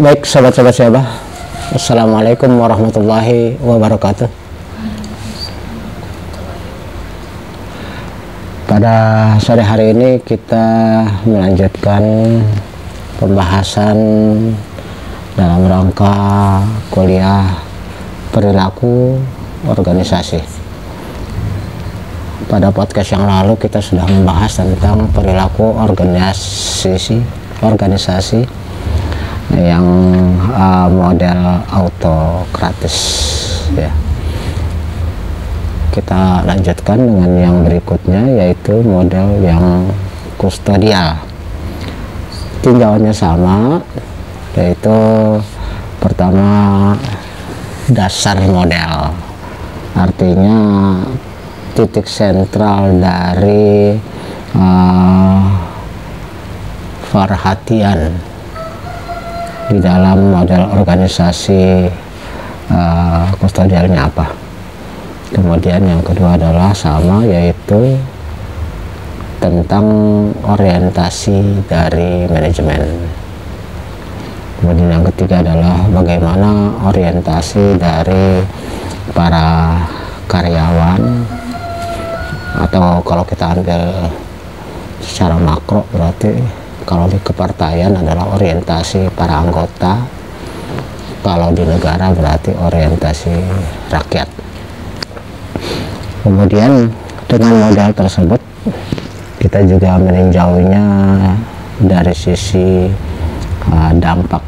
Baik, sahabat-sahabat Syabah, Assalamualaikum warahmatullahi wabarakatuh. Pada sore hari ini kita melanjutkan pembahasan dalam rangka kuliah perilaku organisasi. Pada podcast yang lalu kita sudah membahas tentang perilaku organisasi yang model autokratis, ya. Kita lanjutkan dengan yang berikutnya, yaitu model yang kustodial. Tinjauannya sama, yaitu pertama dasar model, artinya titik sentral dari perhatian di dalam model organisasi kustodialnya apa. Kemudian yang kedua adalah sama, yaitu tentang orientasi dari manajemen. Kemudian yang ketiga adalah bagaimana orientasi dari para karyawan, atau kalau kita ambil secara makro berarti kalau di kepartaian adalah orientasi para anggota, kalau di negara berarti orientasi rakyat. Kemudian dengan model tersebut kita juga meninjaunya dari sisi dampak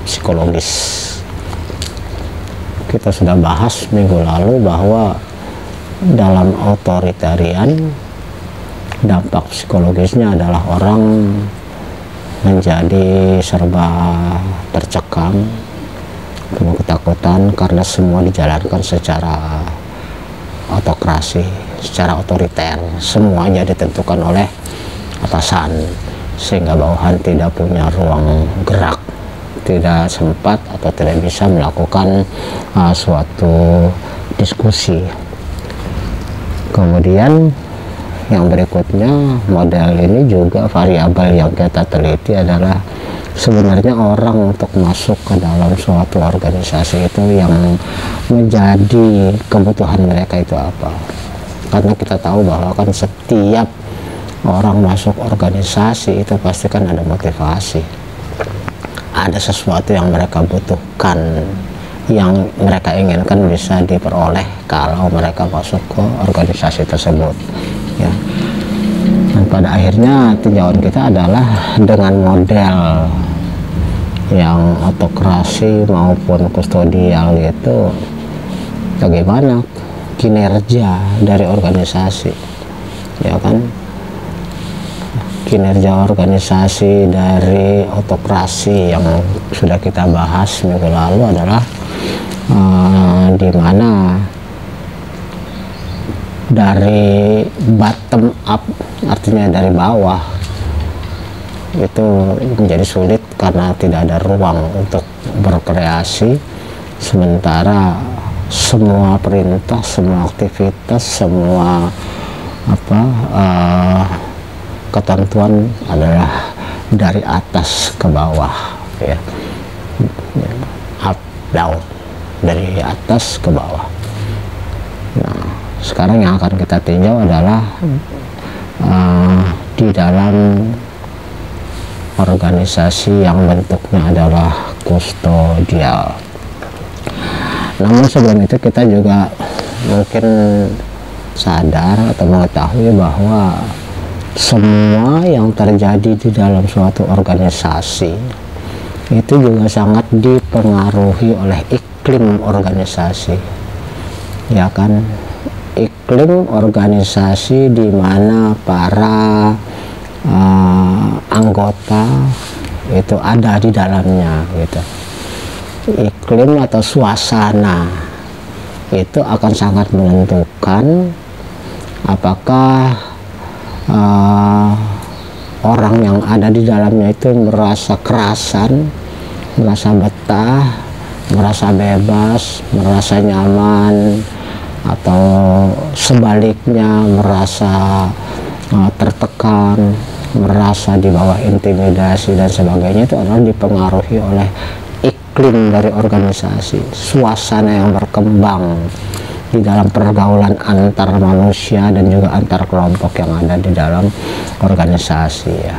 psikologis. Kita sudah bahas minggu lalu bahwa dalam otoritarian dampak psikologisnya adalah orang menjadi serba tercekam, penuh ketakutan karena semua dijalankan secara autokrasi, secara otoriter. Semuanya ditentukan oleh atasan, sehingga bawahan tidak punya ruang gerak, tidak sempat atau tidak bisa melakukan suatu diskusi. Kemudian yang berikutnya, model ini juga variabel yang kita teliti adalah sebenarnya orang untuk masuk ke dalam suatu organisasi itu yang menjadi kebutuhan mereka itu apa. Karena kita tahu bahwa kan setiap orang masuk organisasi itu pasti kan ada motivasi, ada sesuatu yang mereka butuhkan, yang mereka inginkan bisa diperoleh kalau mereka masuk ke organisasi tersebut, ya. Dan pada akhirnya tinjauan kita adalah dengan model yang autokrasi maupun kustodial itu bagaimana kinerja dari organisasi, ya kan. Kinerja organisasi dari autokrasi yang sudah kita bahas minggu lalu adalah di mana dari bottom up, artinya dari bawah, itu menjadi sulit karena tidak ada ruang untuk berkreasi, sementara semua perintah, semua aktivitas, semua ketentuan adalah dari atas ke bawah, ya, up down, dari atas ke bawah. Nah, sekarang yang akan kita tinjau adalah di dalam organisasi yang bentuknya adalah kustodial. Namun sebelum itu kita juga mungkin sadar atau mengetahui bahwa semua yang terjadi di dalam suatu organisasi itu juga sangat dipengaruhi oleh iklim organisasi, ya kan. Iklim organisasi di mana para anggota itu ada di dalamnya, gitu. Iklim atau suasana itu akan sangat menentukan apakah orang yang ada di dalamnya itu merasa kerasan, merasa betah, merasa bebas, merasa nyaman, atau sebaliknya merasa tertekan, merasa di bawah intimidasi dan sebagainya. Itu adalah dipengaruhi oleh iklim dari organisasi, suasana yang berkembang di dalam pergaulan antar manusia dan juga antar kelompok yang ada di dalam organisasi ya.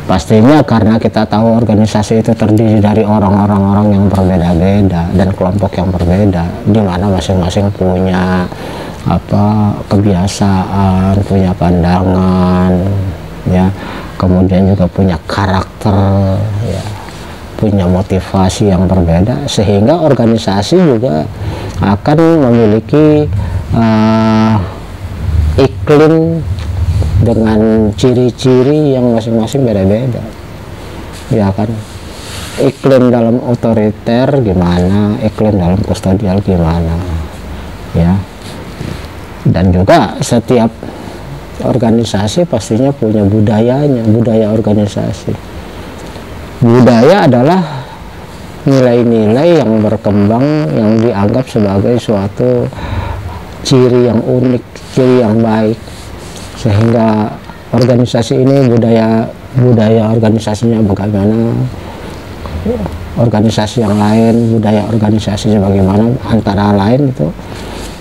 Pastinya karena kita tahu organisasi itu terdiri dari orang-orang yang berbeda-beda dan kelompok yang berbeda, di mana masing-masing punya kebiasaan, punya pandangan ya, kemudian juga punya karakter ya, punya motivasi yang berbeda, sehingga organisasi juga akan memiliki iklim dengan ciri-ciri yang masing-masing beda-beda ya kan. Iklim dalam otoriter gimana, iklim dalam kustodial gimana ya. Dan juga setiap organisasi pastinya punya budayanya, budaya organisasi. Budaya adalah nilai-nilai yang berkembang yang dianggap sebagai suatu ciri yang unik, ciri yang baik, sehingga organisasi ini budaya organisasinya bagaimana, organisasi yang lain budaya organisasinya bagaimana, antara lain itu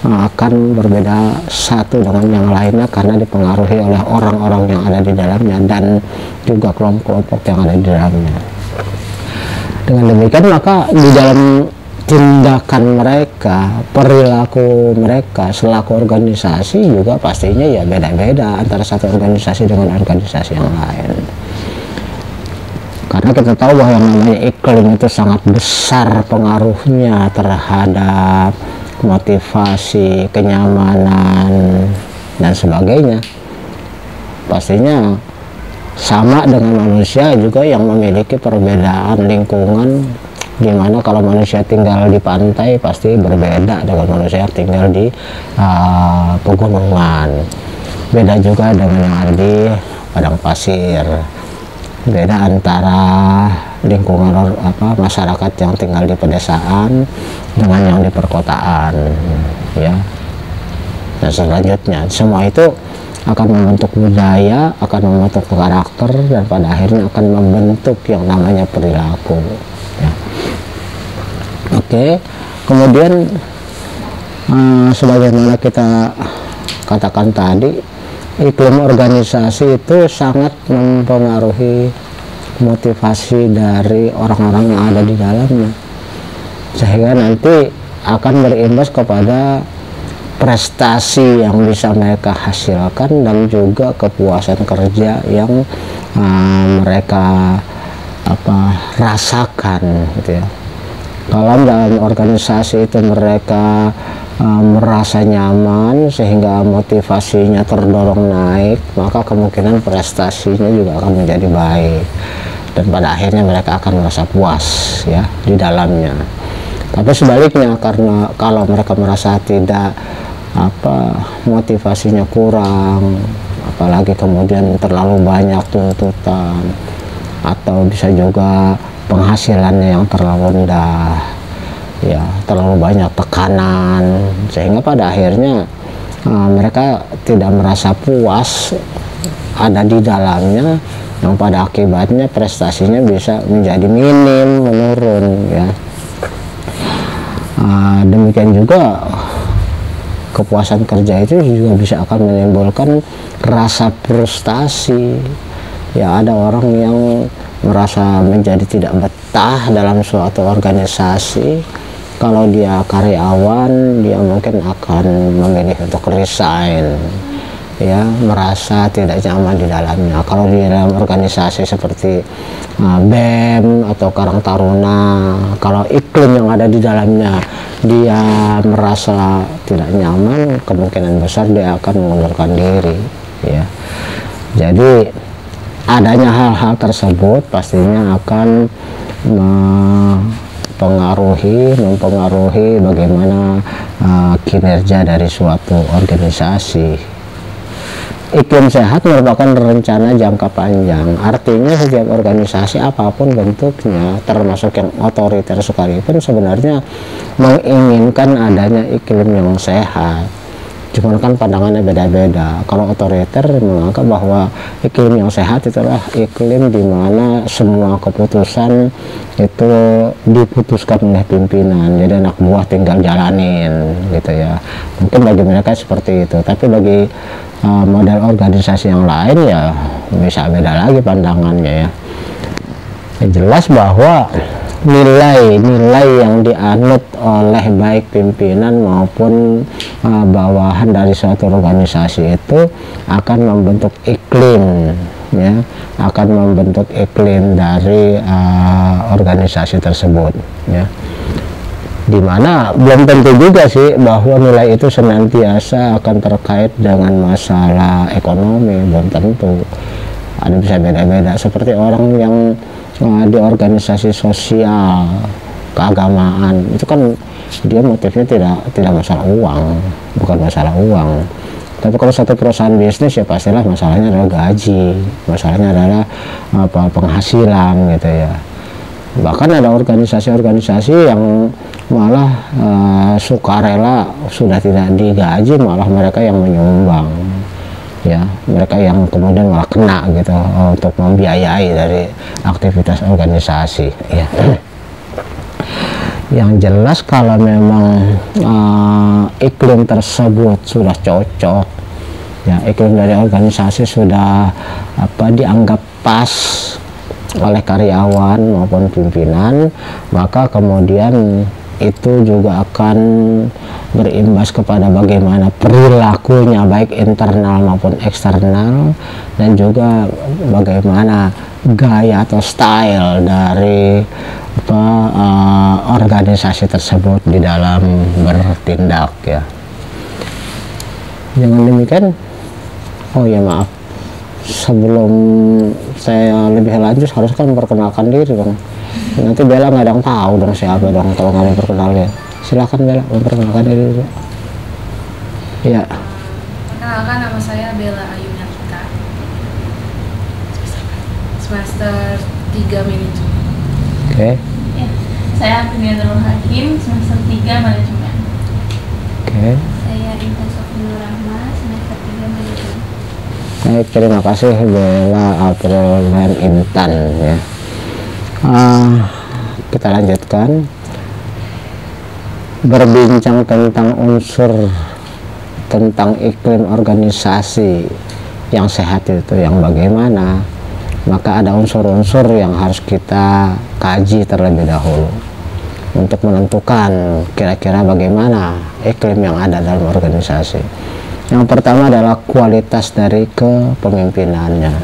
akan berbeda satu dengan yang lainnya karena dipengaruhi oleh orang-orang yang ada di dalamnya dan juga kelompok-kelompok yang ada di dalamnya. Dengan demikian maka di dalam tindakan mereka, perilaku mereka selaku organisasi juga pastinya ya beda-beda antara satu organisasi dengan organisasi yang lain. Karena kita tahu bahwa yang namanya iklim itu sangat besar pengaruhnya terhadap motivasi, kenyamanan dan sebagainya. Pastinya sama dengan manusia juga yang memiliki perbedaan lingkungan, dimana kalau manusia tinggal di pantai pasti berbeda dengan manusia yang tinggal di pegunungan, beda juga dengan yang ada di padang pasir, beda antara lingkungan masyarakat yang tinggal di pedesaan dengan yang di perkotaan ya. Dan selanjutnya semua itu akan membentuk budaya, akan membentuk karakter, dan pada akhirnya akan membentuk yang namanya perilaku ya. Oke, kemudian sebagaimana kita katakan tadi, iklim organisasi itu sangat mempengaruhi motivasi dari orang-orang yang ada di dalamnya, sehingga nanti akan berimbas kepada prestasi yang bisa mereka hasilkan dan juga kepuasan kerja yang mereka rasakan gitu ya. Kalau dalam organisasi itu mereka merasa nyaman sehingga motivasinya terdorong naik, maka kemungkinan prestasinya juga akan menjadi baik dan pada akhirnya mereka akan merasa puas ya di dalamnya. Tapi sebaliknya, karena kalau mereka merasa tidak motivasinya kurang, apalagi kemudian terlalu banyak tuntutan atau bisa juga penghasilannya yang terlalu rendah ya, terlalu banyak tekanan, sehingga pada akhirnya mereka tidak merasa puas ada di dalamnya, yang pada akibatnya prestasinya bisa menjadi minim, menurun ya. Demikian juga kepuasan kerja itu juga bisa akan menimbulkan rasa frustasi ya. Ada orang yang merasa menjadi tidak betah dalam suatu organisasi. Kalau dia karyawan, dia mungkin akan memilih untuk resign ya, merasa tidak nyaman di dalamnya. Kalau di dalam organisasi seperti BEM atau Karang Taruna, kalau iklim yang ada di dalamnya dia merasa tidak nyaman, kemungkinan besar dia akan mengundurkan diri ya. Jadi adanya hal-hal tersebut pastinya akan mempengaruhi bagaimana kinerja dari suatu organisasi. Iklim sehat merupakan rencana jangka panjang, artinya setiap organisasi apapun bentuknya, termasuk yang otoriter sekalipun, sebenarnya menginginkan adanya iklim yang sehat. Cuman kan pandangannya beda-beda. Kalau otoriter menganggap bahwa iklim yang sehat itulah iklim di mana semua keputusan itu diputuskan oleh pimpinan, jadi anak buah tinggal jalanin gitu ya. Mungkin bagi mereka seperti itu, tapi bagi model organisasi yang lain ya bisa beda lagi pandangannya ya. Jelas bahwa nilai-nilai yang dianut oleh baik pimpinan maupun bawahan dari suatu organisasi itu akan membentuk iklim ya, akan membentuk iklim dari organisasi tersebut ya, dimana belum tentu juga sih bahwa nilai itu senantiasa akan terkait dengan masalah ekonomi, belum tentu. Ada bisa beda-beda, seperti orang yang di organisasi sosial keagamaan itu kan dia motifnya tidak masalah uang, bukan masalah uang. Tapi kalau satu perusahaan bisnis ya pastilah masalahnya adalah gaji, masalahnya adalah penghasilan gitu ya. Bahkan ada organisasi-organisasi yang malah sukarela sudah tidak digaji, malah mereka yang menyumbang ya, mereka yang kemudian malah kena gitu untuk membiayai dari aktivitas organisasi ya. Yang jelas kalau memang iklim tersebut sudah cocok ya, iklim dari organisasi sudah dianggap pas oleh karyawan maupun pimpinan, maka kemudian itu juga akan berimbas kepada bagaimana perilakunya baik internal maupun eksternal, dan juga bagaimana gaya atau style dari organisasi tersebut di dalam bertindak ya. Dengan demikian, oh ya maaf, sebelum saya lebih lanjut harus kan memperkenalkan diri dong. Nanti Bella nggak ada yang tahu dong siapa dong kalau nggak memperkenalkan. Silakan Bella memperkenalkan diri dulu. Ya. Perkenalkan, nama saya Bella Ayunarita. Semester 3 manajemen. Oke. Ya, saya Aprilia Nurul Hakim, semester 3 manajemen. Oke. Saya Intan Sofia Rahma, semester 3 manajemen. Baik, terima kasih Bella April Intan ya. Kita lanjutkan berbincang tentang unsur tentang iklim organisasi yang sehat itu yang bagaimana. Maka ada unsur-unsur yang harus kita kaji terlebih dahulu untuk menentukan kira-kira bagaimana iklim yang ada dalam organisasi. Yang pertama adalah kualitas dari kepemimpinannya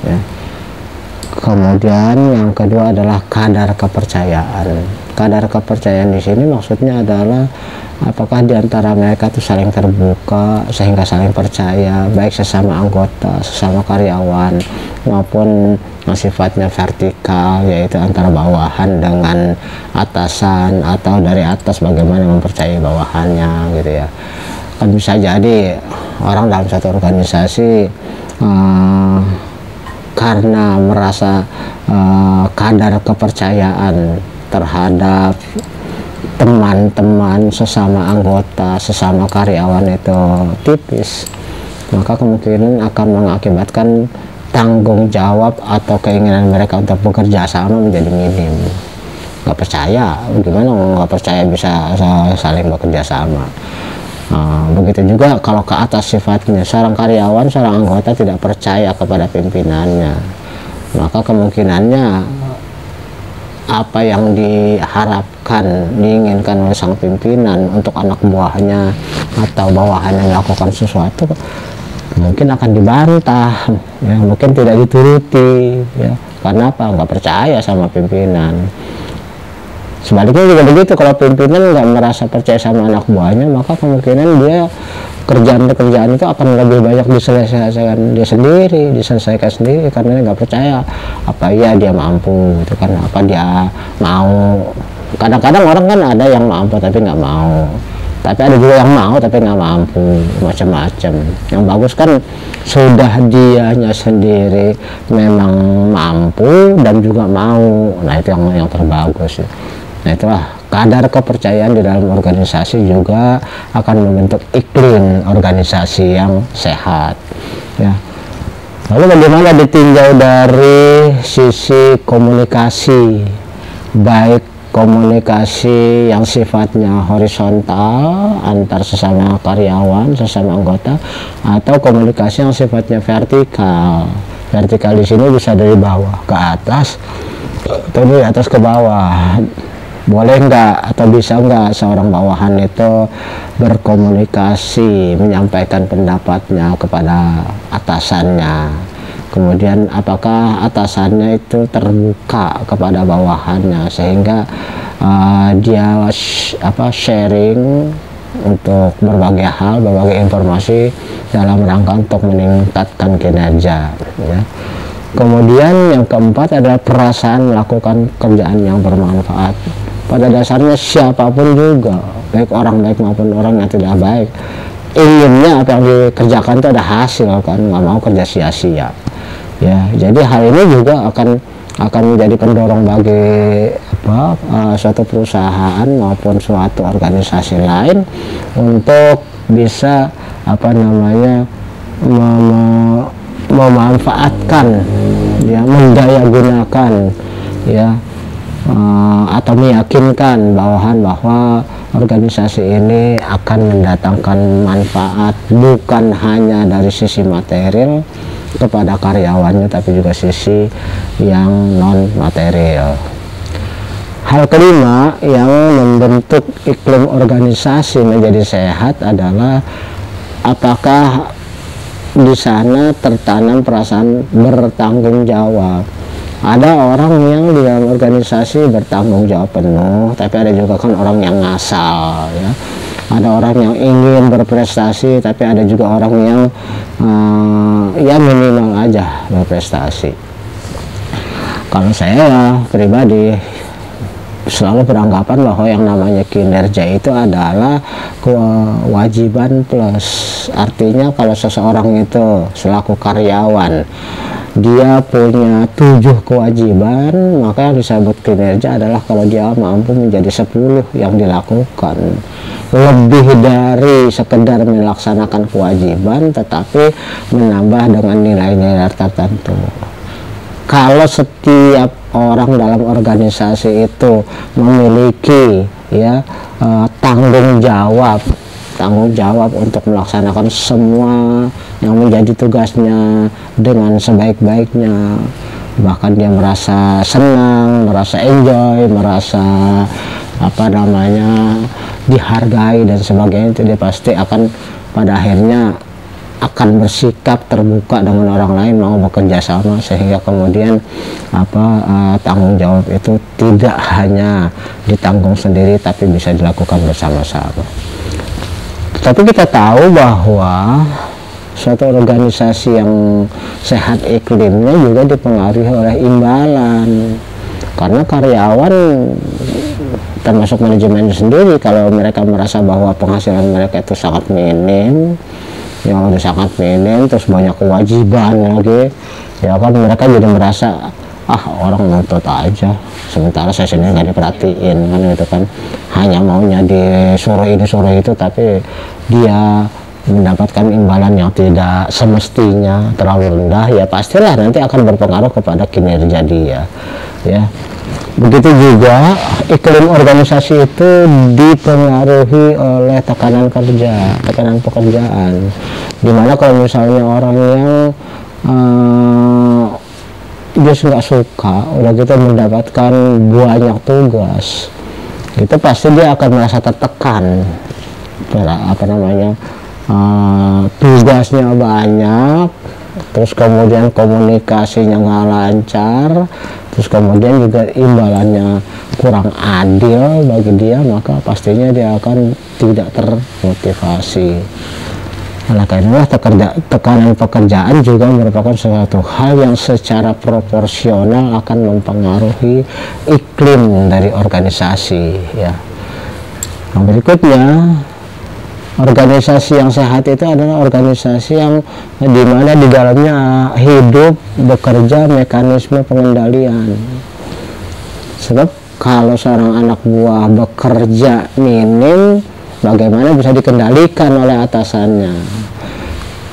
ya. Kemudian yang kedua adalah kadar kepercayaan. Kadar kepercayaan di sini maksudnya adalah apakah di antara mereka itu saling terbuka sehingga saling percaya, baik sesama anggota, sesama karyawan, maupun sifatnya vertikal, yaitu antara bawahan dengan atasan, atau dari atas bagaimana mempercayai bawahannya gitu ya. Kan bisa jadi orang dalam satu organisasi karena merasa kadar kepercayaan terhadap teman-teman sesama anggota, sesama karyawan itu tipis, maka kemungkinan akan mengakibatkan tanggung jawab atau keinginan mereka untuk bekerja sama menjadi minim. Nggak percaya, gimana nggak percaya bisa saling bekerja sama. Begitu juga kalau ke atas sifatnya, seorang karyawan, seorang anggota tidak percaya kepada pimpinannya, maka kemungkinannya apa yang diharapkan, diinginkan oleh sang pimpinan untuk anak buahnya atau bawahannya melakukan sesuatu mungkin akan dibantah ya, mungkin tidak dituruti ya. Karena apa? Nggak percaya sama pimpinan. Sebaliknya juga begitu, kalau pimpinan nggak merasa percaya sama anak buahnya, maka kemungkinan dia kerjaan-kerjaan itu akan lebih banyak diselesaikan sendiri karena dia nggak percaya apa iya dia mampu gitu kan, apa dia mau. Kadang-kadang orang kan ada yang mampu tapi nggak mau, tapi ada juga yang mau tapi nggak mampu, macam-macam. Yang bagus kan sudah dianya sendiri memang mampu dan juga mau, nah itu yang terbagus ya. Nah itulah kadar kepercayaan di dalam organisasi juga akan membentuk iklim iklim organisasi yang sehat, ya. Lalu bagaimana ditinjau dari sisi komunikasi, baik komunikasi yang sifatnya horizontal antar sesama karyawan, sesama anggota, atau komunikasi yang sifatnya vertikal. Vertikal di sini bisa dari bawah ke atas atau dari atas ke bawah. Boleh nggak atau bisa nggak seorang bawahan itu berkomunikasi, menyampaikan pendapatnya kepada atasannya? Kemudian apakah atasannya itu terbuka kepada bawahannya sehingga dia sharing untuk berbagai hal, berbagai informasi dalam rangka untuk meningkatkan kinerja, ya. Kemudian yang keempat adalah perasaan melakukan kerjaan yang bermanfaat. Pada dasarnya siapapun juga, baik orang baik maupun orang yang tidak baik, inginnya apa yang dikerjakan itu ada hasil kan, nggak mau kerja sia-sia, ya. Jadi hal ini juga akan menjadi pendorong bagi suatu perusahaan maupun suatu organisasi lain untuk bisa memanfaatkan, ya, mendaya gunakan, ya, atau meyakinkan bawahan bahwa organisasi ini akan mendatangkan manfaat bukan hanya dari sisi material kepada karyawannya, tapi juga sisi yang non material. Hal kelima yang membentuk iklim organisasi menjadi sehat adalah apakah di sana tertanam perasaan bertanggung jawab. Ada orang yang di dalam organisasi bertanggung jawab penuh, tapi ada juga kan orang yang ngasal, ya. Ada orang yang ingin berprestasi, tapi ada juga orang yang ya minimal aja berprestasi. Kalau saya pribadi selalu beranggapan bahwa yang namanya kinerja itu adalah kewajiban plus. Artinya kalau seseorang itu selaku karyawan dia punya 7 kewajiban, maka yang disebut kinerja adalah kalau dia mampu menjadi 10 yang dilakukan, lebih dari sekedar melaksanakan kewajiban tetapi menambah dengan nilai-nilai tertentu. Kalau setiap orang dalam organisasi itu memiliki, ya, tanggung jawab untuk melaksanakan semua yang menjadi tugasnya dengan sebaik-baiknya, bahkan dia merasa senang, merasa enjoy, merasa dihargai dan sebagainya, itu dia pasti akan pada akhirnya akan bersikap terbuka dengan orang lain, mau bekerja sama, sehingga kemudian tanggung jawab itu tidak hanya ditanggung sendiri tapi bisa dilakukan bersama-sama. Tapi kita tahu bahwa suatu organisasi yang sehat iklimnya juga dipengaruhi oleh imbalan, karena karyawan termasuk manajemen sendiri kalau mereka merasa bahwa penghasilan mereka itu sangat minim, yang udah sangat minim, terus banyak kewajiban lagi, ya kan, mereka jadi merasa orang nuntut aja, sementara saya sendiri nggak diperhatiin kan, gitu kan, hanya maunya disuruh ini suruh itu, tapi dia mendapatkan imbalan yang tidak semestinya, terlalu rendah, ya pastilah nanti akan berpengaruh kepada kinerja dia, ya. Begitu juga iklim organisasi itu dipengaruhi oleh tekanan kerja, tekanan pekerjaan, dimana kalau misalnya orang yang dia nggak suka udah kita mendapatkan banyak tugas, itu pasti dia akan merasa tertekan, tugasnya banyak, terus kemudian komunikasinya nggak lancar, terus kemudian juga imbalannya kurang adil bagi dia, maka pastinya dia akan tidak termotivasi. Oleh karena tekanan pekerjaan juga merupakan suatu hal yang secara proporsional akan mempengaruhi iklim dari organisasi, ya. Yang berikutnya, organisasi yang sehat itu adalah organisasi yang dimana di dalamnya hidup bekerja mekanisme pengendalian. Sebab kalau seorang anak buah bekerja minim, bagaimana bisa dikendalikan oleh atasannya.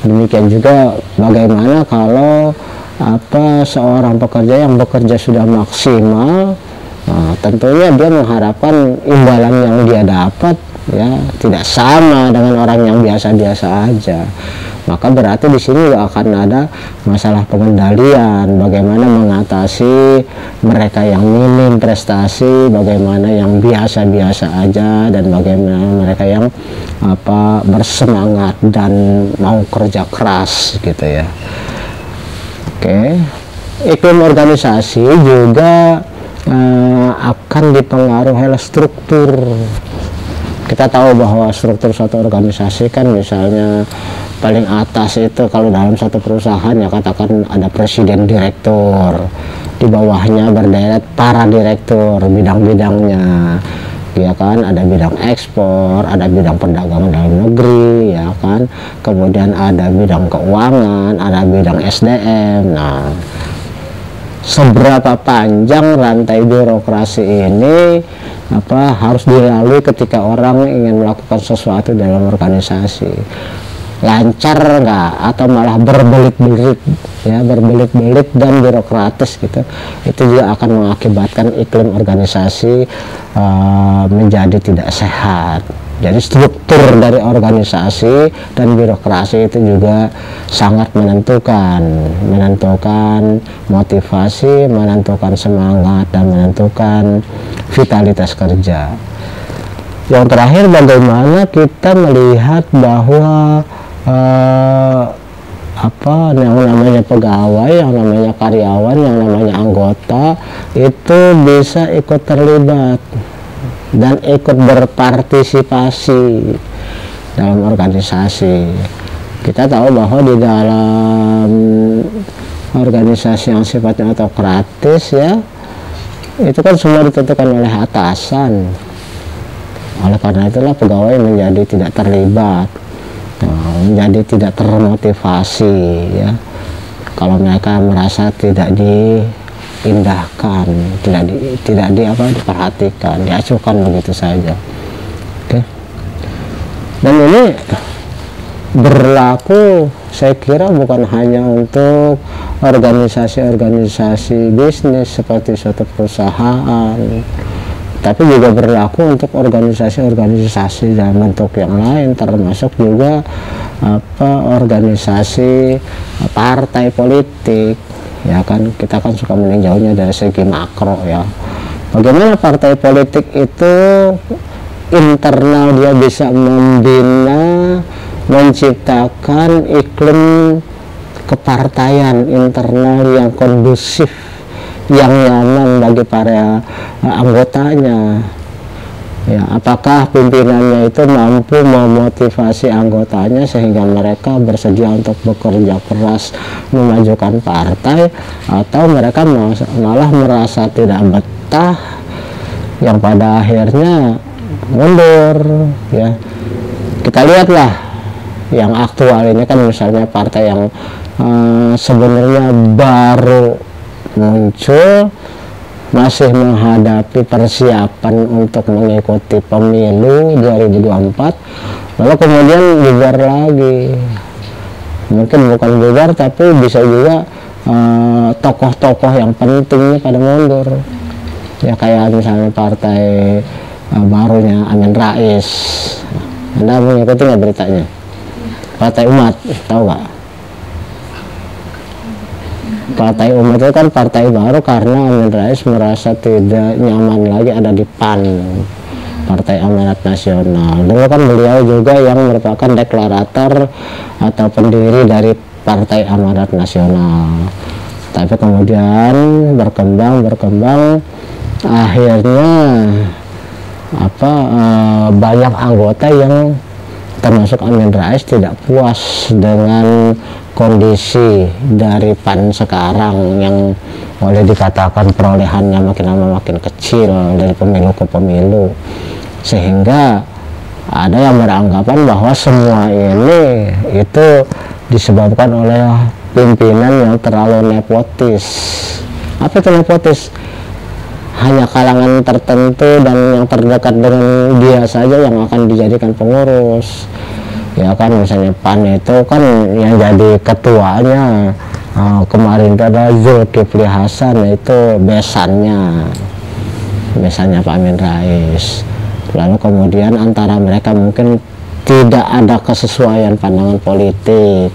Demikian juga bagaimana kalau seorang pekerja yang bekerja sudah maksimal, tentunya dia mengharapkan imbalan yang dia dapat ya tidak sama dengan orang yang biasa-biasa aja. Maka berarti di sini akan ada masalah pengendalian, bagaimana mengatasi mereka yang minim prestasi, bagaimana yang biasa-biasa aja, dan bagaimana mereka yang bersemangat dan mau kerja keras gitu ya. Oke. Iklim organisasi juga akan dipengaruhi oleh struktur. Kita tahu bahwa struktur suatu organisasi kan misalnya paling atas itu kalau dalam satu perusahaan ya katakan ada presiden direktur, di bawahnya berderet para direktur bidang-bidangnya, ya kan, ada bidang ekspor, ada bidang perdagangan dalam negeri, ya kan, kemudian ada bidang keuangan, ada bidang SDM. Nah, seberapa panjang rantai birokrasi ini harus dilalui ketika orang ingin melakukan sesuatu dalam organisasi, lancar nggak atau malah berbelit-belit ya, berbelit-belit dan birokratis gitu, itu juga akan mengakibatkan iklim organisasi menjadi tidak sehat. Jadi struktur dari organisasi dan birokrasi itu juga sangat menentukan motivasi, menentukan semangat, dan menentukan vitalitas kerja. Yang terakhir, bagaimana kita melihat bahwa yang namanya pegawai, yang namanya karyawan, yang namanya anggota itu bisa ikut terlibat dan ikut berpartisipasi dalam organisasi. Kita tahu bahwa di dalam organisasi yang sifatnya autokratis ya, itu kan semua ditentukan oleh atasan. Oleh karena itulah pegawai menjadi tidak terlibat, menjadi tidak termotivasi ya, kalau mereka merasa tidak diindahkan, tidak diperhatikan, diacuhkan begitu saja. Oke. Dan ini berlaku saya kira bukan hanya untuk organisasi-organisasi bisnis seperti suatu perusahaan, tapi juga berlaku untuk organisasi-organisasi dalam bentuk yang lain, termasuk juga organisasi partai politik. Ya kan, kita kan suka meninjaunya dari segi makro ya. Bagaimana partai politik itu internal dia bisa membina, menciptakan iklim kepartaian internal yang kondusif, yang nyaman bagi para anggotanya. Ya, apakah pimpinannya itu mampu memotivasi anggotanya sehingga mereka bersedia untuk bekerja keras memajukan partai, atau mereka malah merasa tidak betah yang pada akhirnya mundur ya. Kita lihatlah yang aktual ini kan, misalnya partai yang sebenarnya baru muncul, masih menghadapi persiapan untuk mengikuti pemilu 2024, lalu kemudian bubar lagi. Mungkin bukan bubar, tapi bisa juga tokoh-tokoh yang pentingnya pada mundur ya, kayak misalnya partai barunya Amin Rais. Anda mengikuti nggak beritanya? Partai Umat, tahu nggak? Partai Umat itu kan partai baru karena Amin Rais merasa tidak nyaman lagi ada di PAN, Partai Amanat Nasional. Dulu kan beliau juga yang merupakan deklarator atau pendiri dari Partai Amanat Nasional. Tapi kemudian berkembang, akhirnya banyak anggota yang termasuk Amin Rais tidak puas dengan kondisi dari PAN sekarang yang boleh dikatakan perolehannya makin lama makin kecil dari pemilu ke pemilu, sehingga ada yang beranggapan bahwa semua ini itu disebabkan oleh pimpinan yang terlalu nepotis. Apa itu nepotis? hanya kalangan tertentu dan yang terdekat dengan dia saja yang akan dijadikan pengurus. Ya kan, misalnya PAN itu kan yang jadi ketuanya kemarin itu ada Zulkifli Hasan, itu besannya Pak Amin Rais. Lalu kemudian antara mereka mungkin tidak ada kesesuaian pandangan politik,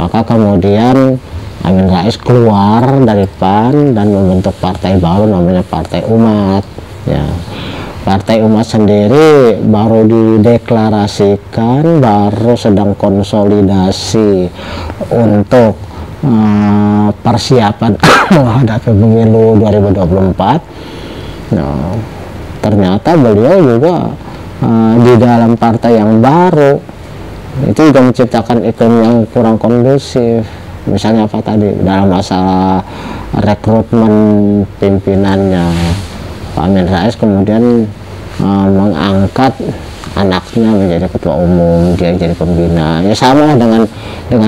maka kemudian Amin Rais keluar dari PAN dan membentuk partai baru namanya Partai Umat. Ya, Partai Umat sendiri baru dideklarasikan, baru sedang konsolidasi untuk persiapan menghadapi pemilu 2024. Nah, ternyata beliau juga di dalam partai yang baru itu juga menciptakan iklim yang kurang kondusif. Misalnya apa tadi, dalam masalah rekrutmen pimpinannya, Pak Amin Rais kemudian mengangkat anaknya menjadi ketua umum, dia jadi pembina. Ya sama lah dengan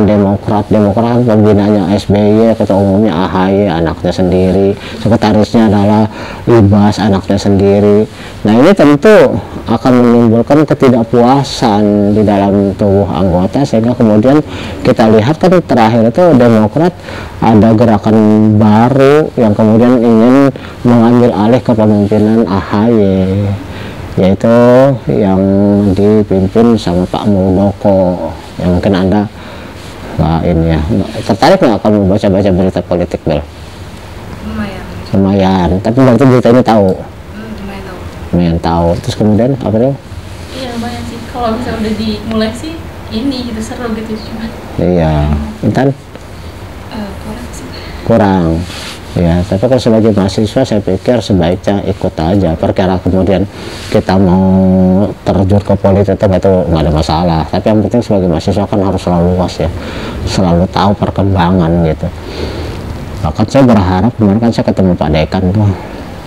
Demokrat kan pembinanya SBY, ketua umumnya AHY, anaknya sendiri, sekretarisnya adalah Ibas, anaknya sendiri. Nah ini tentu akan menimbulkan ketidakpuasan di dalam tubuh anggota, sehingga kemudian kita lihat kan terakhir itu Demokrat ada gerakan baru yang kemudian ingin mengambil alih kepemimpinan AHY, yaitu yang dipimpin sama Pak Muldoko. Yang mungkin Anda tertarik nggak kalau baca-baca berita politik, Bel? Lumayan. Tapi berarti berita ini tahu? Lumayan tahu. Terus kemudian apa tuh? Iya lumayan sih, kalau misalnya udah dimulai sih ini gitu, seru gitu, cuma iya. Intan? kurang sih. Kurang. Ya, tapi kalau sebagai mahasiswa saya pikir sebaiknya ikut aja. Perkara kemudian kita mau terjun ke politik itu nggak ada masalah. Tapi yang penting sebagai mahasiswa kan harus selalu luas ya, selalu tahu perkembangan gitu. Bahkan saya berharap, kemarin kan saya ketemu Pak Dekan tuh.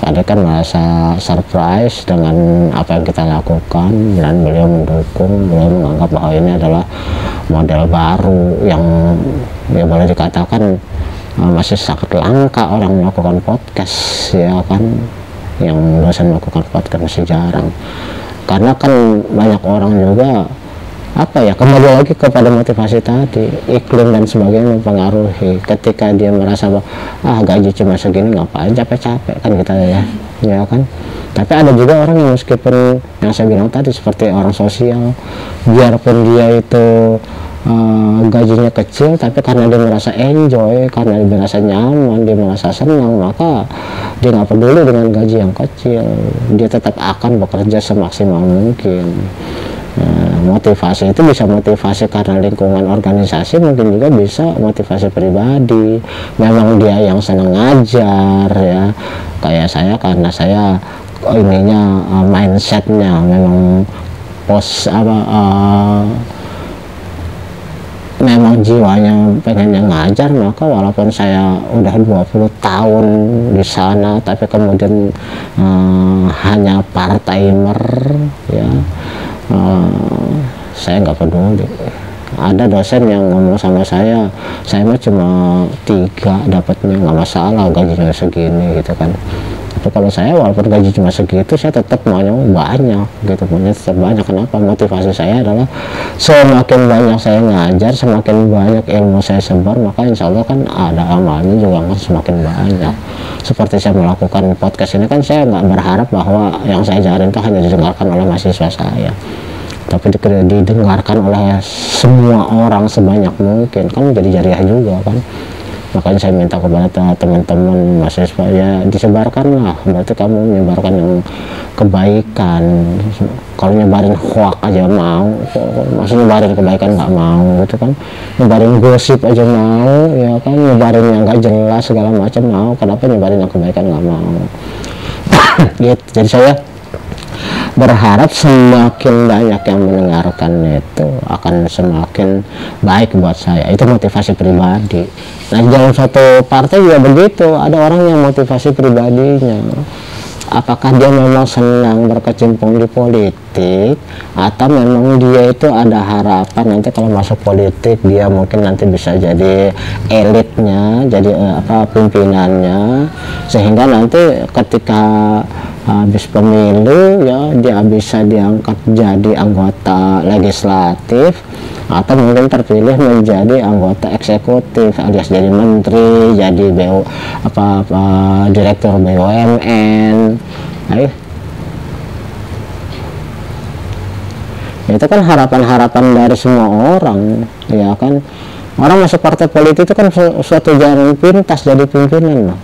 Pak Dekan merasa surprise dengan apa yang kita lakukan dan beliau mendukung, beliau menganggap bahwa ini adalah model baru yang ya boleh dikatakan masih sangat langka orang melakukan podcast, ya kan, yang dosen melakukan podcast masih jarang, karena kan banyak orang juga kembali lagi kepada motivasi tadi, iklim dan sebagainya mempengaruhi. Ketika dia merasa bahwa gaji cuma segini ngapain capek-capek kan kita ya kan. Tapi ada juga orang yang meskipun yang saya bilang tadi seperti orang sosial, biarpun dia itu gajinya kecil, tapi karena dia merasa enjoy, karena dia merasa nyaman, dia merasa senang, maka dia nggak peduli dengan gaji yang kecil, dia tetap akan bekerja semaksimal mungkin. Motivasi itu bisa motivasi karena lingkungan organisasi, mungkin juga bisa motivasi pribadi. Memang dia yang senang ngajar ya, kayak saya, karena saya mindsetnya memang memang jiwanya pengen ngajar, maka walaupun saya udah 20 tahun di sana, tapi kemudian hanya part-timer ya, saya nggak peduli. Ada dosen yang ngomong sama saya mah cuma 3 dapatnya, nggak masalah gajinya segini gitu kan. Tapi kalau saya walaupun gaji cuma segitu, saya tetap maunya banyak gitu, maunya tetap banyak. Kenapa? Motivasi saya adalah semakin banyak saya ngajar, semakin banyak ilmu saya sebar, maka insya Allah kan ada amalnya juga kan semakin banyak. Seperti saya melakukan podcast ini kan, saya nggak berharap bahwa yang saya ajarin itu hanya didengarkan oleh mahasiswa saya, tapi didengarkan oleh semua orang sebanyak mungkin, kan jadi jariah juga kan. Makanya saya minta kepada teman-teman mahasiswa, ya disebarkan lah, berarti kamu menyebarkan yang kebaikan. Kalau nyebarin hoak aja mau, maksudnya nyebarin kebaikan nggak mau gitu kan, nyebarin gosip aja mau ya kan, nyebarin yang nggak jelas segala macam mau, kenapa nyebarin yang kebaikan nggak mau? Gitu. Jadi saya berharap semakin banyak yang mendengarkan itu akan semakin baik buat saya. Itu motivasi pribadi. Nah, di dalam satu partai juga begitu, ada orang yang motivasi pribadinya apakah dia memang senang berkecimpung di politik, atau memang dia itu ada harapan nanti kalau masuk politik dia mungkin nanti bisa jadi elitnya, jadi pimpinannya, sehingga nanti ketika habis pemilu ya dia bisa diangkat jadi anggota legislatif, atau mungkin terpilih menjadi anggota eksekutif alias jadi menteri, jadi direktur BUMN. Ayo. Itu kan harapan-harapan dari semua orang, ya kan. Orang masuk partai politik itu kan suatu jalan pintas jadi pimpinan loh.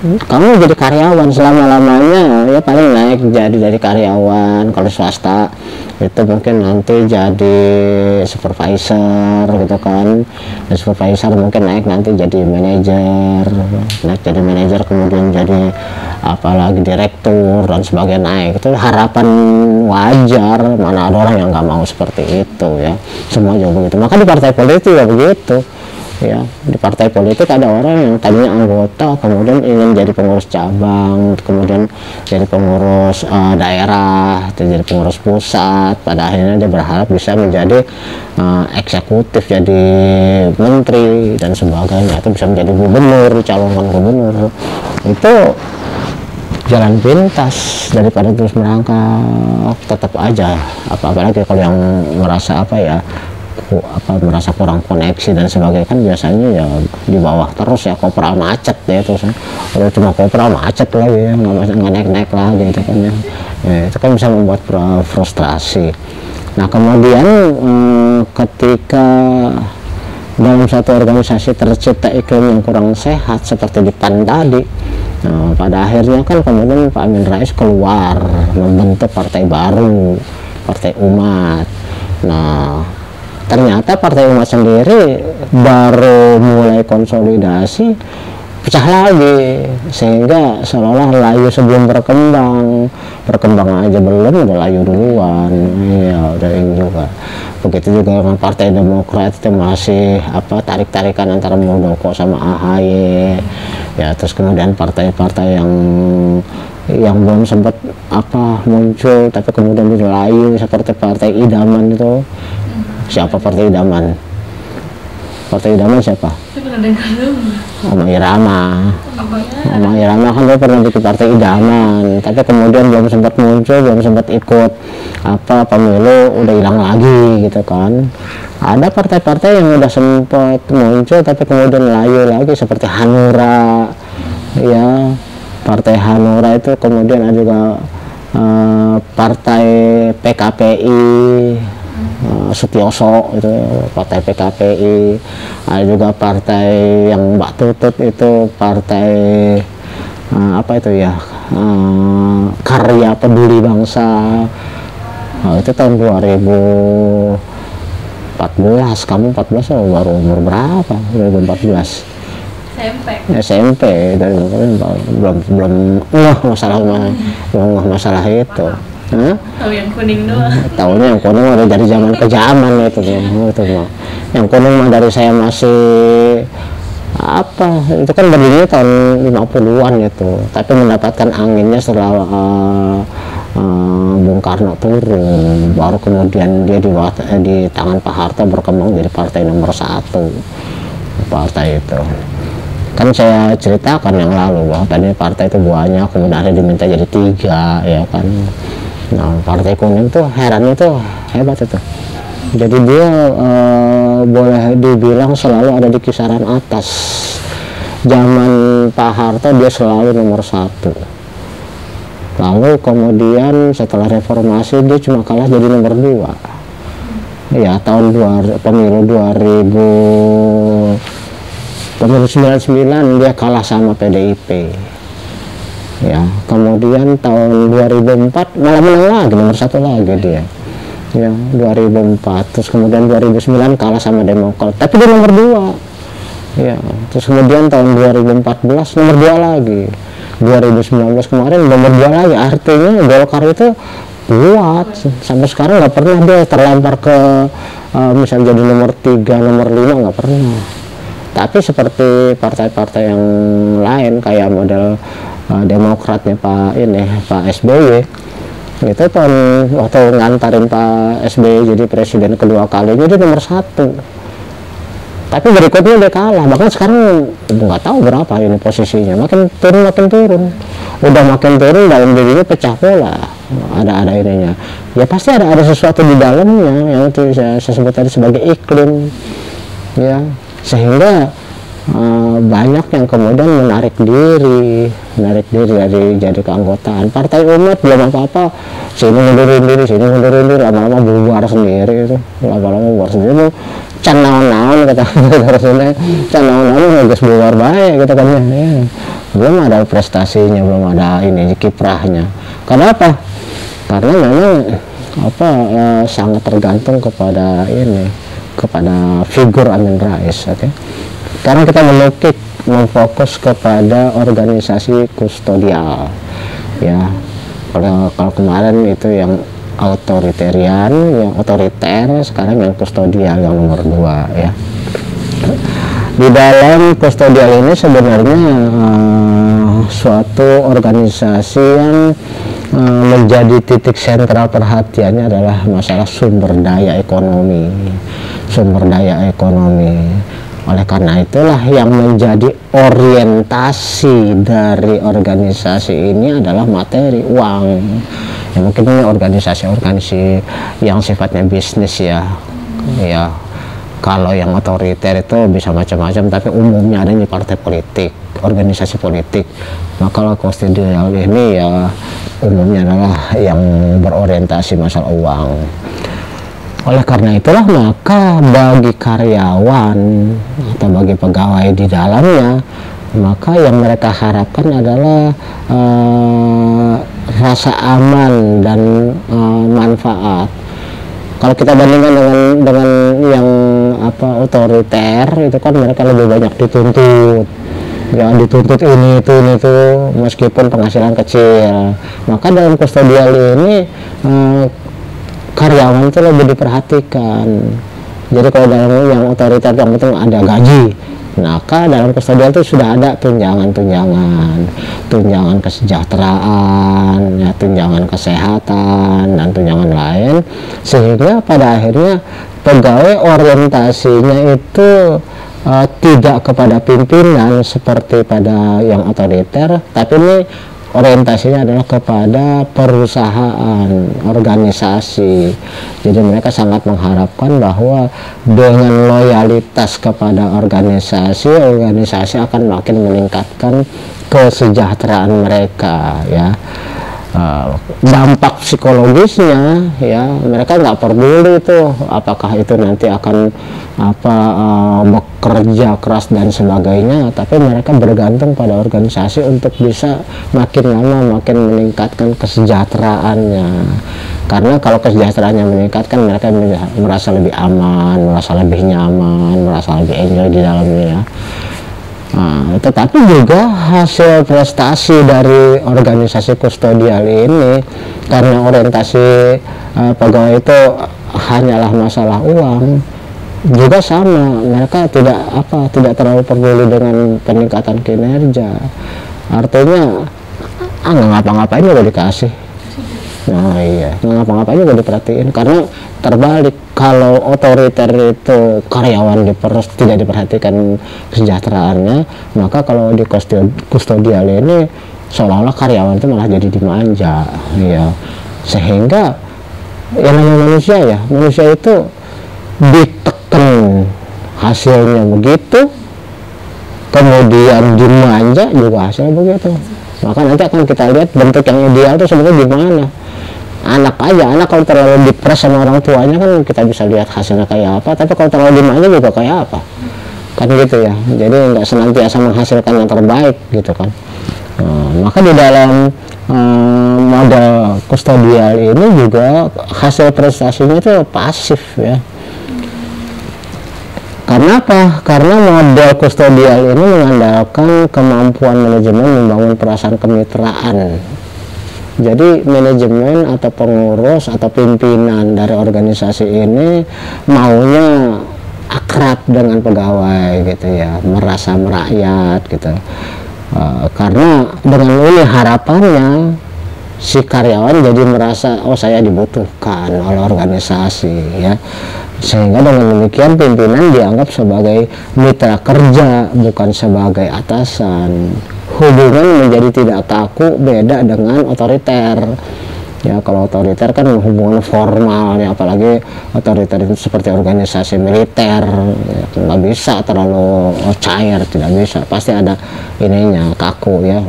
Kamu jadi karyawan selama-lamanya ya paling naik jadi dari karyawan, kalau swasta itu mungkin nanti jadi supervisor gitu kan, dan supervisor mungkin naik nanti jadi manajer, naik jadi manajer kemudian jadi apalagi direktur dan sebagainya, naik. Itu harapan wajar, mana ada orang yang nggak mau seperti itu ya, semua juga begitu. Maka di partai politik ya begitu ya, di partai politik ada orang yang tadinya anggota kemudian ingin jadi pengurus cabang, kemudian jadi pengurus daerah, jadi pengurus pusat, pada akhirnya dia berharap bisa menjadi eksekutif, jadi menteri dan sebagainya, atau bisa menjadi gubernur, calonkan gubernur. Itu jalan pintas daripada terus merangkak. Tetap aja apalagi kalau yang merasa merasa kurang koneksi dan sebagainya, kan biasanya ya di bawah terus ya, kopral macet ya, terus kalau cuma kopral macet lagi ya, nggak naik-naik lagi gitu kan ya. Itu kan bisa membuat frustrasi. Nah kemudian ketika dalam satu organisasi tercipta iklim yang kurang sehat seperti di PAN tadi, nah, pada akhirnya kan kemudian Pak Amin Rais keluar membentuk partai baru, Partai Umat. Nah ternyata Partai Umat sendiri baru mulai konsolidasi, pecah lagi, sehingga seolah-olah layu sebelum berkembang aja belum udah layu duluan. Ya udah ini juga. Begitu juga dengan Partai Demokrat itu masih tarik-tarikan antara Muldoko sama AHY. Ya terus kemudian partai-partai yang belum sempat muncul tapi kemudian dilayu seperti Partai Idaman itu. Siapa Partai Idaman? Partai Idaman siapa? Oma Irama. Oma Irama kan dia pernah bikin Partai Idaman, tapi kemudian belum sempat muncul, belum sempat ikut pemilu, udah hilang lagi gitu kan. Ada partai-partai yang udah sempat muncul tapi kemudian layu lagi seperti Hanura ya, Partai Hanura itu, kemudian ada juga Partai PKPI Sutioso itu, Partai PKPI. Ada juga partai yang Mbak Tutut itu, partai Karya Peduli Bangsa. Itu tahun 2014. Kamu 14 baru umur berapa? 2014 SMP dari belum masalah itu. Tahu yang kuning doang. Tahunya yang kuning udah dari zaman ke zaman itu mah. Yang kuning mah dari saya masih itu kan berdirinya tahun 50-an itu, tapi mendapatkan anginnya setelah Bung Karno turun, baru kemudian dia di tangan Pak Harto berkembang jadi partai nomor 1. Partai itu kan saya ceritakan yang lalu bahwa tadi partai itu banyak, kemudian ada diminta jadi 3 ya kan. Nah Partai Kuning tuh herannya tuh hebat itu, jadi dia boleh dibilang selalu ada di kisaran atas. Zaman Pak Harto dia selalu nomor 1, lalu kemudian setelah reformasi dia cuma kalah jadi nomor 2 ya, tahun pemilu 99 dia kalah sama PDIP ya, kemudian tahun 2004 malah menang lagi, nomor 1 lagi dia ya, 2004. Terus kemudian 2009 kalah sama Demokrat tapi dia nomor 2 ya, terus kemudian tahun 2014 nomor 2 lagi, 2019 kemarin nomor 2 lagi. Artinya Golkar itu kuat sampai sekarang, nggak pernah dia terlempar ke misalnya jadi nomor 3, nomor 5, nggak pernah. Tapi seperti partai-partai yang lain kayak model Demokratnya Pak SBY itu kan waktu ngantarin Pak SBY jadi presiden kedua kalinya dia nomor 1, tapi berikutnya dia kalah. Bahkan sekarang nggak tahu berapa ini posisinya, makin turun, udah makin turun, dalam dirinya pecah pola, ada ininya ya, pasti ada sesuatu di dalamnya yang itu saya sebut tadi sebagai iklim ya, sehingga banyak yang kemudian menarik diri dari jadi keanggotaan Partai Umat. Belum apa-apa sini mundurin diri, lama-lama bubar sendiri itu, can naon kata terusnya, can naon geus bubar bae gitu kan ya. Belum ada prestasinya, belum ada ini kiprahnya. Kenapa? Karena memang sangat tergantung kepada figur Amin Rais. Karena kita memfokus kepada organisasi kustodial ya. Kalau kemarin itu yang authoritarian, yang otoriter, sekarang yang kustodial yang nomor 2 ya. Di dalam kustodial ini sebenarnya suatu organisasi yang menjadi titik sentral perhatiannya adalah masalah sumber daya ekonomi. Oleh karena itulah yang menjadi orientasi dari organisasi ini adalah materi, uang. Ya mungkin ini organisasi yang sifatnya bisnis ya. Kalau yang otoriter itu bisa macam-macam, tapi umumnya ada di partai politik, organisasi politik. Nah kalau kustodial ini ya umumnya adalah yang berorientasi masalah uang. Oleh karena itulah maka bagi karyawan atau bagi pegawai di dalamnya, maka yang mereka harapkan adalah rasa aman dan manfaat. Kalau kita bandingkan dengan yang otoriter, itu kan mereka lebih banyak dituntut. Jangan dituntut ini itu meskipun penghasilan kecil. Maka dalam kustodial ini karyawan itu lebih diperhatikan. Jadi kalau dalam yang otoriter yang penting ada gaji, maka dalam kustodial itu sudah ada tunjangan kesejahteraan ya, tunjangan kesehatan dan tunjangan lain, sehingga pada akhirnya pegawai orientasinya itu tidak kepada pimpinan seperti pada yang otoriter, tapi ini orientasinya adalah kepada perusahaan, organisasi. Jadi mereka sangat mengharapkan bahwa dengan loyalitas kepada organisasi akan makin meningkatkan kesejahteraan mereka ya. Dampak psikologisnya ya, mereka nggak peduli itu apakah itu nanti akan bekerja keras dan sebagainya, tapi mereka bergantung pada organisasi untuk bisa makin lama makin meningkatkan kesejahteraannya. Karena kalau kesejahteraannya meningkatkan, mereka merasa lebih aman, merasa lebih nyaman, merasa lebih enjoy di dalamnya ya. Nah, tetapi juga hasil prestasi dari organisasi kustodial ini, karena orientasi pegawai itu hanyalah masalah uang, juga sama, mereka tidak terlalu peduli dengan peningkatan kinerja. Artinya nggak ngapa-ngapain udah dikasih. Nah iya, nggak ngapa-ngapain udah diperhatiin. Karena terbalik, kalau otoriter itu karyawan tidak diperhatikan kesejahteraannya, maka kalau di kustodial ini seolah-olah karyawan itu malah jadi dimanja ya. Sehingga yang namanya manusia itu ditekan hasilnya begitu, kemudian dimanja juga hasilnya begitu. Maka nanti akan kita lihat bentuk yang ideal itu sebenarnya gimana. Anak kalau terlalu dipres sama orang tuanya kan kita bisa lihat hasilnya kayak apa, tapi kalau terlalu dimanja juga kayak apa kan gitu ya. Jadi nggak senantiasa menghasilkan yang terbaik gitu kan. Maka di dalam model kustodial ini juga hasil prestasinya itu pasif ya. Karena apa? Karena model kustodial ini mengandalkan kemampuan manajemen membangun perasaan kemitraan. Jadi manajemen atau pengurus atau pimpinan dari organisasi ini maunya akrab dengan pegawai gitu ya, merasa merakyat gitu. Karena dengan ini harapannya si karyawan jadi merasa oh saya dibutuhkan oleh organisasi ya, sehingga dengan demikian pimpinan dianggap sebagai mitra kerja bukan sebagai atasan. Hubungan menjadi tidak kaku, beda dengan otoriter ya. Kalau otoriter kan hubungan formal ya, apalagi otoriter itu seperti organisasi militer ya, nggak bisa terlalu cair, tidak bisa, pasti ada ininya kaku ya.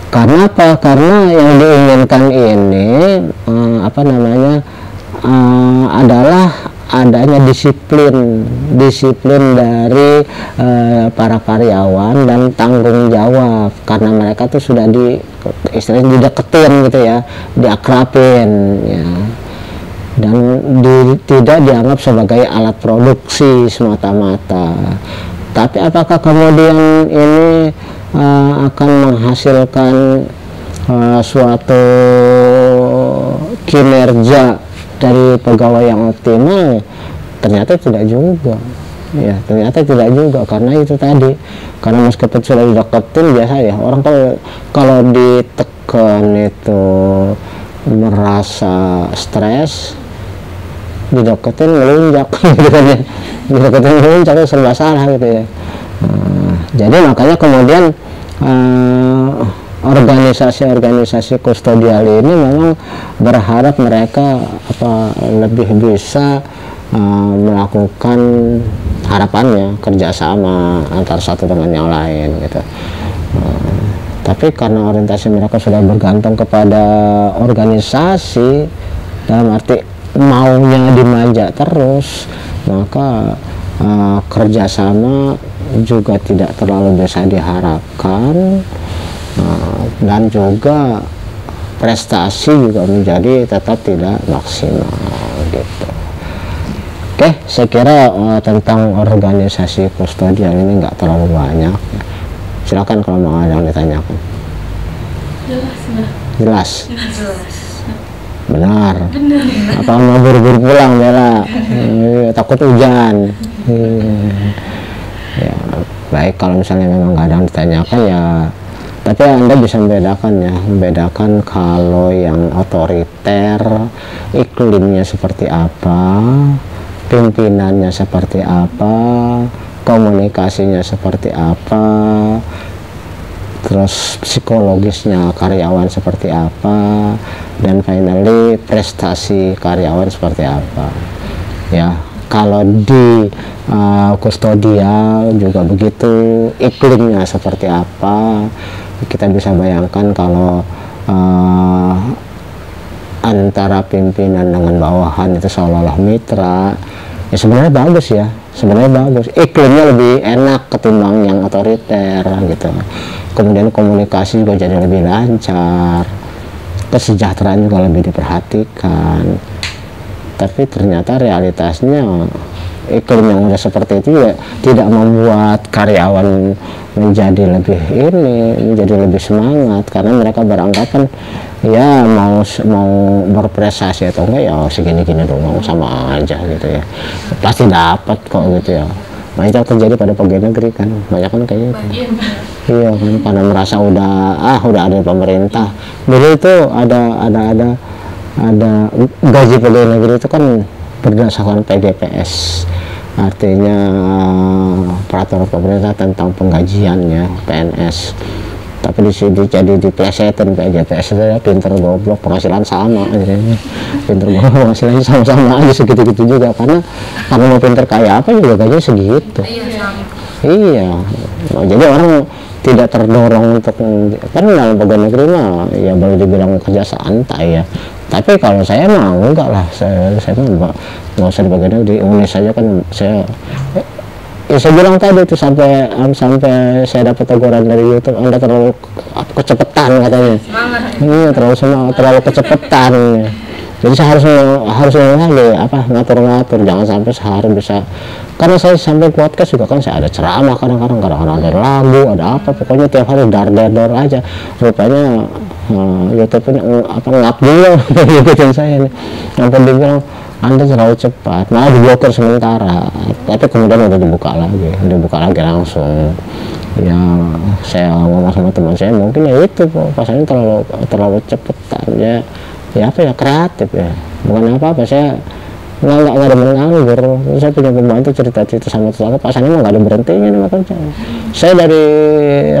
Karena apa? Karena yang diinginkan ini adalah adanya disiplin dari para karyawan dan tanggung jawab, karena mereka tuh sudah istilahnya dideketin gitu ya, diakrapin ya, dan tidak dianggap sebagai alat produksi semata-mata. Tapi apakah kemudian ini akan menghasilkan suatu kinerja dari pegawai yang optimal? Ternyata tidak juga ya, ternyata tidak juga, karena itu tadi, karena meskipun sudah dideketin, biasa ya orang kalau ditekan itu merasa stres, dideketin ngelunjak gitu kan ya, dideketin ngelunjak itu serba salah gitu ya. Jadi makanya kemudian organisasi-organisasi kustodial ini memang berharap mereka lebih bisa melakukan harapannya kerjasama antar satu dengan yang lain gitu. Tapi karena orientasi mereka sudah bergantung kepada organisasi, dalam arti maunya dimanja terus, maka kerjasama juga tidak terlalu bisa diharapkan, dan juga prestasi juga menjadi tetap tidak maksimal gitu. Oke, saya kira tentang organisasi kustodial ini nggak terlalu banyak. Silakan kalau mau ada yang ditanyakan. Jelas. Benar. Apa mau buru-buru pulang Bella? Takut hujan. Ya, baik, kalau misalnya memang nggak ada yang ditanyakan ya, tapi Anda bisa membedakan kalau yang otoriter iklimnya seperti apa, pimpinannya seperti apa, komunikasinya seperti apa, terus psikologisnya karyawan seperti apa, dan finally prestasi karyawan seperti apa ya. Kalau di kustodial juga begitu, iklimnya seperti apa. Kita bisa bayangkan kalau antara pimpinan dengan bawahan itu seolah-olah mitra, ya sebenarnya bagus ya, sebenarnya bagus, iklimnya lebih enak ketimbang yang otoriter gitu. Kemudian komunikasi juga jadi lebih lancar, kesejahteraan juga lebih diperhatikan. Tapi ternyata realitasnya iklim yang udah seperti itu ya tidak membuat karyawan menjadi lebih semangat, karena mereka beranggapan ya mau berprestasi atau enggak ya segini-gini doang, sama aja gitu ya, pasti dapat kok gitu ya. Nah itu terjadi pada pegawai negeri kan, banyak kan kayak gitu. Iya kan, karena merasa udah ada pemerintah. Dulu itu ada gaji pegawai negeri itu kan berdasarkan PGPS, artinya peraturan pemerintah tentang penggajiannya, PNS. Tapi jadi diplesetin PGPS itu ya, pinter goblok penghasilan sama aja, pinter goblok penghasilannya sama-sama aja segitu-gitu juga, karena mau pinter kayak apa juga gajinya segitu. Iya, nah, jadi orang tidak terdorong untuk, kan dalam pegawai negeri mah ya boleh dibilang kerja santai ya. Tapi kalau saya mau enggak lah, saya mau nggak usah di pegawai negeri, unis saja kan. Saya bilang tadi itu sampai saya dapat teguran dari YouTube, Anda terlalu kecepatan katanya. Iya, terlalu kecepatan. Jadi saya harus ngatur-ngatur, jangan sampai sehari bisa. Karena saya sampai podcast juga kan, saya ada ceramah kadang-kadang ada lagu, ada apa, pokoknya tiap hari dar aja. Rupanya YouTube ini ngap juga ngikutin saya nih, sampai dibilang Anda terlalu cepat, malah diblokir sementara. Tapi kemudian udah dibuka lagi langsung. Ya saya ngomong sama teman saya, mungkin ya itu pasannya terlalu cepetan ya. Ya apa ya, kreatif ya, bukan apa-apa. Saya nggak ada menganggur. Saya punya pembantu cerita-cerita sama tetangga, pasannya mah nggak ada berhentinya nih kerja. Saya dari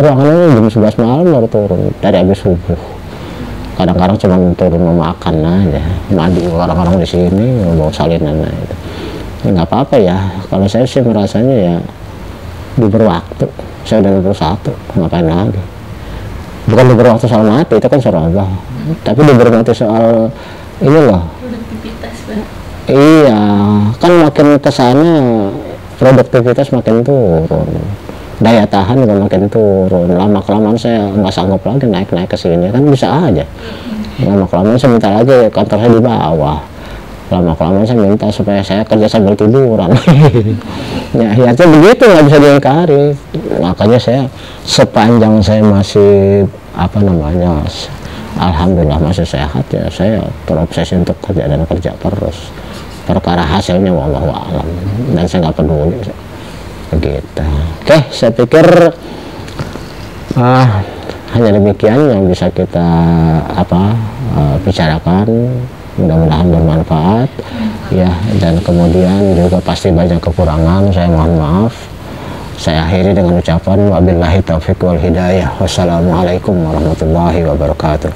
ruangan ini jam 11 malam baru turun dari habis subuh. Kadang-kadang cuma turun mau makan aja, mandi orang-orang di sini bawa salinan aja itu. Ya nggak apa-apa ya, kalau saya sih merasanya ya diberi waktu. Saya udah 21, ngapain lagi? Bukan diberi waktu soal mati, itu kan soal Allah, tapi diberi waktu soal ini loh. Produktivitas, Pak. Iya, kan makin kesana produktivitas makin turun, daya tahan juga makin turun. Lama kelamaan saya nggak sanggup lagi naik ke sini, kan bisa aja. Lama kelamaan saya minta lagi kantor saya di bawah. Lama kelamaan saya minta supaya saya kerja sambil tiduran. Ya akhirnya begitu, nggak bisa diingkari. Makanya saya sepanjang saya masih alhamdulillah masih sehat ya, saya terobsesi untuk kerja dan kerja terus. Perkara hasilnya wallahu a'lam, dan saya nggak peduli begitu. Oke, saya pikir hanya demikian yang bisa kita bicarakan. Mudah-mudahan bermanfaat ya, dan kemudian juga pasti banyak kekurangan, saya mohon maaf. Saya akhiri dengan ucapan wabillahi taufiq wal hidayah. Wassalamualaikum warahmatullahi wabarakatuh.